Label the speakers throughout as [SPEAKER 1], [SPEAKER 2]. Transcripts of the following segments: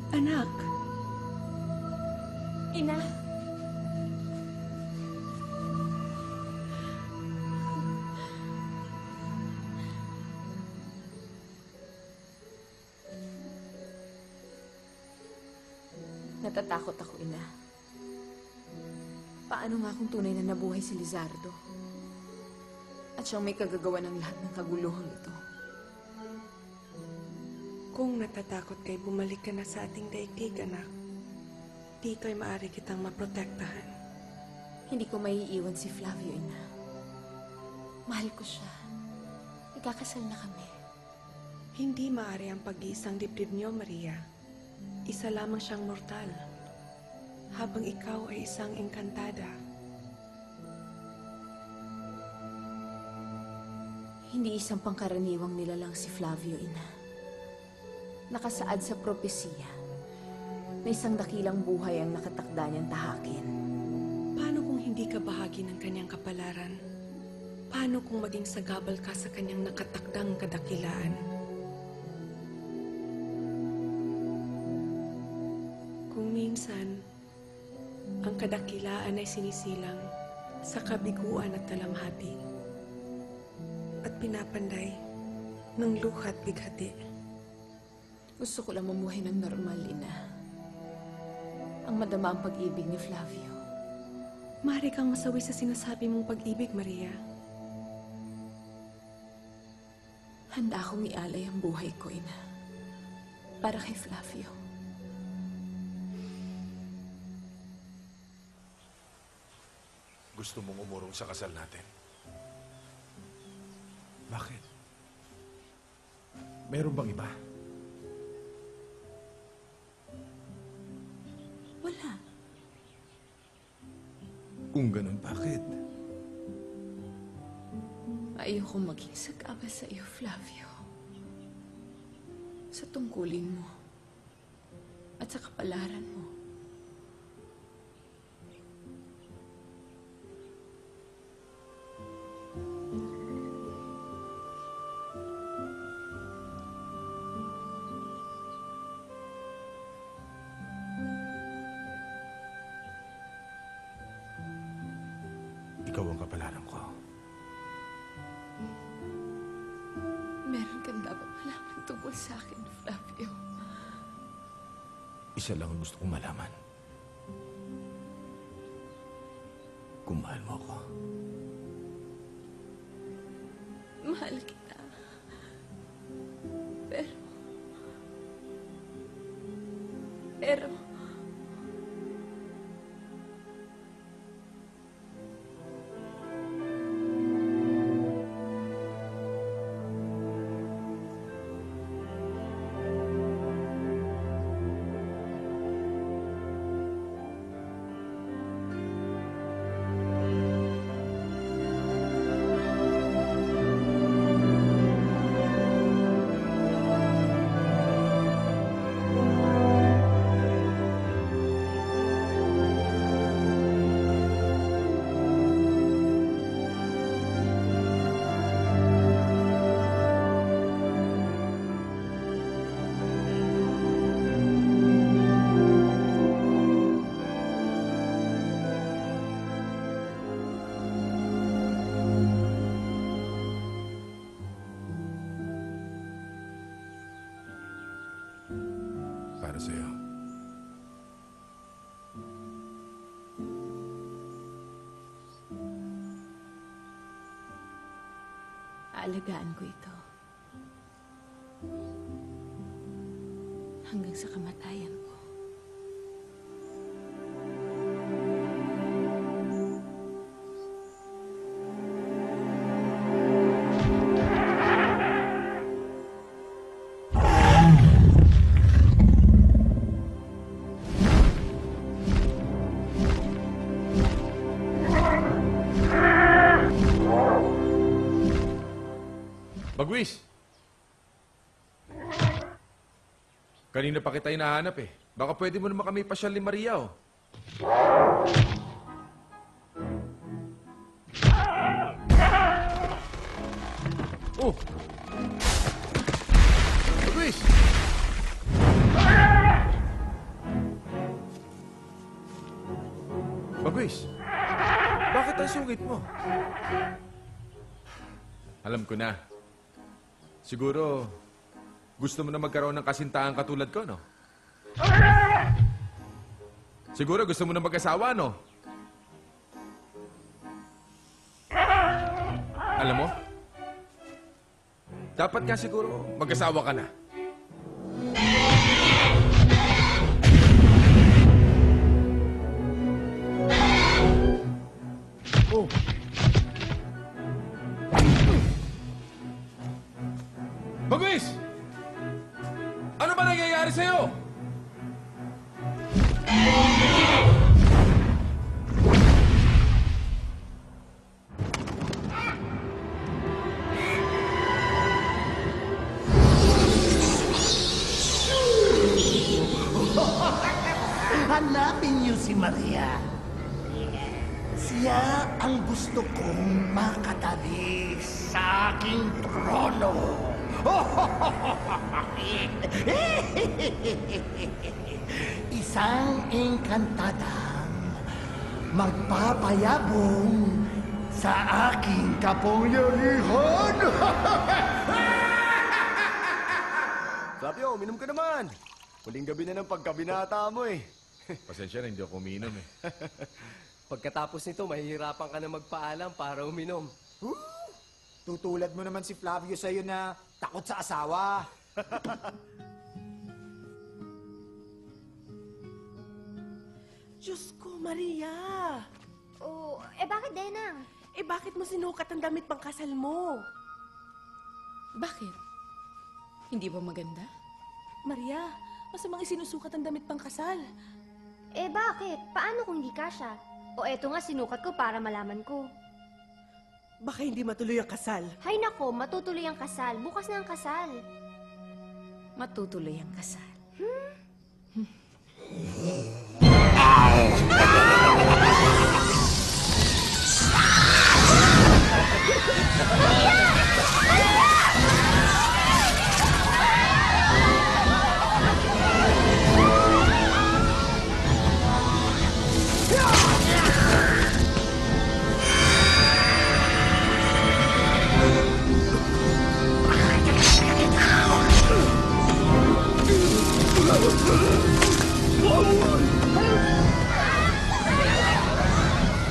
[SPEAKER 1] Anak.
[SPEAKER 2] Ina. Natatakot ako, Ina. Paano nga kung tunay na nabuhay si Lizardo? At siyang may kagagawa ng lahat ng kaguluhang ito.
[SPEAKER 1] Kung natatakot kay bumalik ka na sa ating daigdig, anak, dito ay maaari kitang maprotektahan.
[SPEAKER 2] Hindi ko maiiwan si Flavio, Ina. Mahal ko siya. Ikakasal na kami.
[SPEAKER 1] Hindi maaari ang pag-iisang dibdib niyo, Maria. Isa lamang siyang mortal, habang ikaw ay isang engkantada.
[SPEAKER 2] Hindi isang pangkaraniwang nilalang si Flavio, Ina. Nakasaad sa propesiya na isang dakilang buhay ang nakatakda niyang tahakin.
[SPEAKER 1] Paano kung hindi ka bahagi ng kanyang kapalaran? Paano kung maging sagabal ka sa kanyang nakatakdang kadakilaan? Kung minsan, ang kadakilaan ay sinisilang sa kabiguan at talamhati at pinapanday ng luhat bighati.
[SPEAKER 2] Gusto ko lang mamuhay ng normal, Ina. Ang madama ang pag-ibig ni Flavio.
[SPEAKER 1] Maaari kang masawi sa sinasabi mong pag-ibig, Maria.
[SPEAKER 2] Handa akong ialay ang buhay ko, Ina. Para kay Flavio.
[SPEAKER 3] Gusto mong umurong sa kasal natin? Bakit? Meron bang iba?
[SPEAKER 2] Wala.
[SPEAKER 3] Kung ganun, bakit?
[SPEAKER 2] Ayokong maging sagaba sa iyo, Flavio. Sa tungkulin mo. At sa kapalaran mo.
[SPEAKER 3] Ikaw ang kapalaran ko.
[SPEAKER 2] Meron kang dapat malaman tungkol sa akin, Flavio.
[SPEAKER 3] Isa lang ang gusto kong malaman. Kung mahal mo ako.
[SPEAKER 2] Mahal kita. Pero...
[SPEAKER 3] Para sa'yo.
[SPEAKER 2] Aalagaan ko ito. Hanggang sa kamatayan ko.
[SPEAKER 3] Bagwis! Kanina pa kita hinahanap eh. Baka pwede mo naman kami pasyal ni Maria oh. Oh! Bagwis! Luis, bakit ang sungit mo? Alam ko na. Siguro, gusto mo na magkaroon ng kasintahan katulad ko, no? Siguro gusto mo na mag-asawa, no? Alam mo, dapat nga siguro mag-asawa ka na. Oh. Bagwis! Ano ba nangyayari sa'yo?
[SPEAKER 4] Hanapin niyo si Maria. Siya ang gusto kong makadali sa aking trono. Isang engkantadang magpapayabong sa aking kapangyarihan.
[SPEAKER 5] Flavio, uminom ka naman. Huling gabi na ng pagkabinata mo eh.
[SPEAKER 3] Pasensya na, hindi ako umiinom eh.
[SPEAKER 5] Pagkatapos nito, mahihirapan ka na magpaalam para uminom.
[SPEAKER 6] Tutulad mo naman si Flavio sa'yo na takot sa asawa.
[SPEAKER 7] Diyos ko, Maria!
[SPEAKER 8] Oh, bakit, Denang?
[SPEAKER 7] Bakit mo sinukat ang damit pang kasal mo?
[SPEAKER 2] Bakit? Hindi ba maganda?
[SPEAKER 7] Maria, masamang isinusukat ang damit pang kasal.
[SPEAKER 8] Bakit? Paano kung hindi kasya? O eto nga, sinukat ko para malaman ko.
[SPEAKER 7] Baka hindi matuloy ang kasal.
[SPEAKER 8] Hay nako, matutuloy ang kasal. Bukas na ang kasal.
[SPEAKER 2] Matutuloy ang kasal.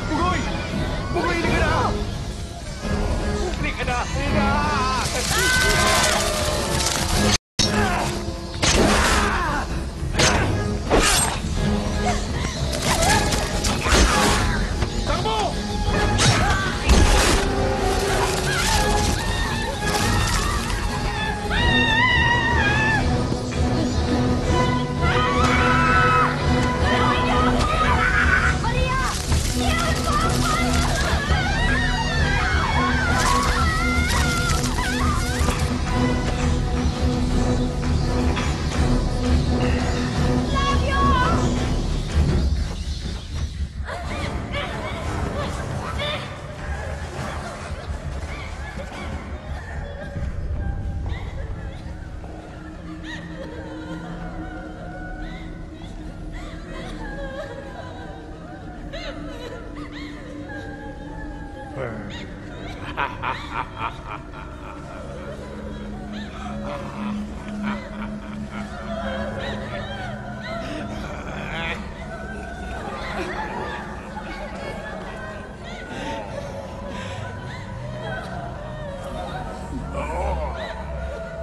[SPEAKER 5] Bugoy! Bugoy, hindi ka na! Hindi ka na! Takbo!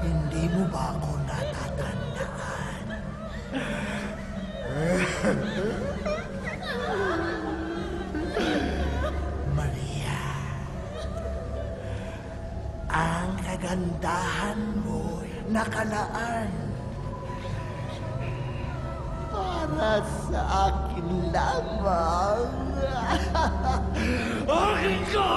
[SPEAKER 4] Hindi mo ba ako natatandaan? Maria, ang kagandahan mo'y nakalaan para sa akin lamang. Akin ka!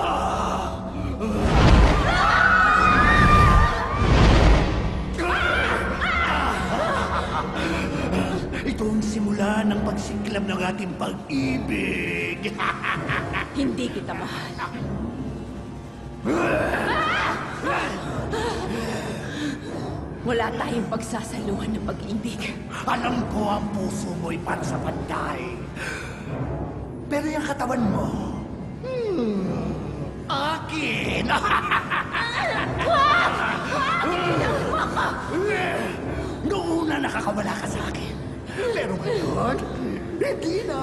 [SPEAKER 4] Ito ang simula ng pagsiklam ng ating pag-ibig.
[SPEAKER 2] Hindi kita mahal. Wala tayong pagsasaluhan ng pag-ibig.
[SPEAKER 4] Alam ko ang puso mo'y pansapanday. Pero yung katawan mo, akin! Noong una nakakawala ka sa akin. Pero ngayon, hindi na.